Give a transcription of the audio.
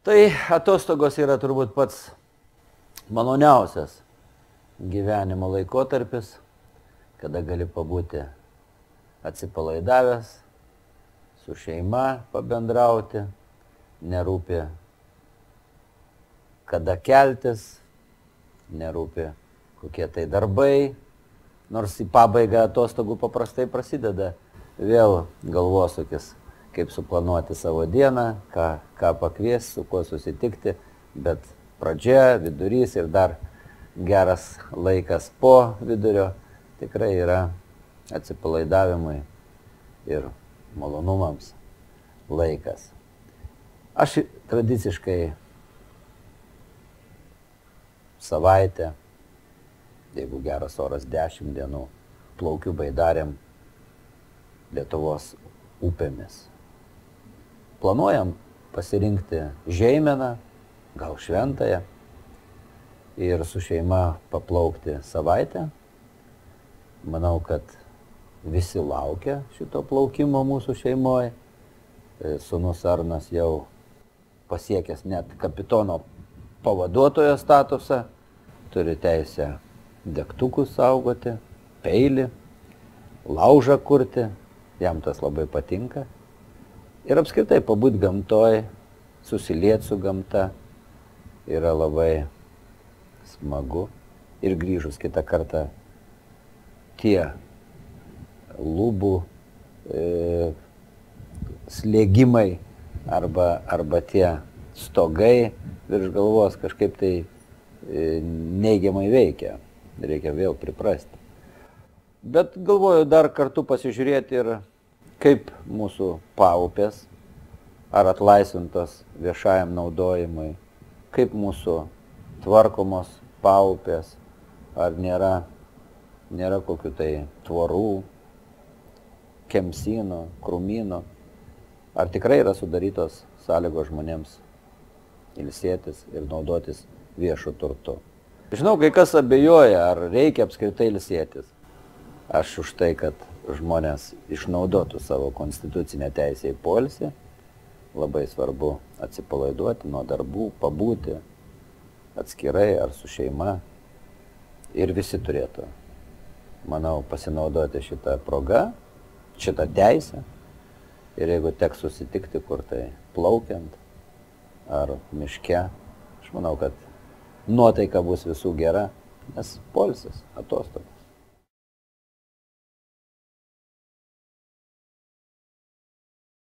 Tai atostogos yra turbūt pats maloniausias gyvenimo laikotarpis, kada gali pabūti atsipalaidavęs, su šeima pabendrauti, nerūpi kada keltis, nerūpi kokie tai darbai, nors į pabaigą atostogų paprastai prasideda vėl galvosūkis, kaip suplanuoti savo dieną, ką pakviesti, su kuo susitikti, bet pradžia, vidurys ir dar geras laikas po vidurio tikrai yra atsipalaidavimui ir malonumams laikas. Aš tradiciškai savaitę, jeigu geras oras 10 dienų, plaukiu baidarėm Lietuvos upėmis. Planuojam pasirinkti Žeimeną, gal Šventąją ir su šeima paplaukti savaitę. Manau, kad visi laukia šito plaukimo mūsų šeimoje. Sūnus Arnas jau pasiekęs net kapitono pavaduotojo statusą, turi teisę degtukus saugoti, peilį, laužą kurti, jam tas labai patinka. Ir apskritai pabūt gamtoj, susiliet su gamta yra labai smagu. Ir grįžus kitą kartą tie lubų slėgimai arba tie stogai virš galvos kažkaip tai neigiamai veikia. Reikia vėl priprasti. Bet galvoju dar kartu pasižiūrėti ir kaip mūsų paupės, ar atlaisvintos viešajam naudojimui, kaip mūsų tvarkomos paupės, ar nėra kokių tai tvorų, kemsynų, krūmynų, ar tikrai yra sudarytos sąlygos žmonėms ilsėtis ir naudotis viešu turtu. Žinau, kai kas abejoja, ar reikia apskritai ilsėtis. Aš už tai, kad žmonės išnaudotų savo konstitucinę teisę į poilsį. Labai svarbu atsipalaiduoti nuo darbų, pabūti atskirai ar su šeima. Ir visi turėtų, manau, pasinaudoti šitą progą, šitą teisę. Ir jeigu teks susitikti kur tai plaukiant ar miške, aš manau, kad nuotaika bus visų gera, nes poilsis, atostogos.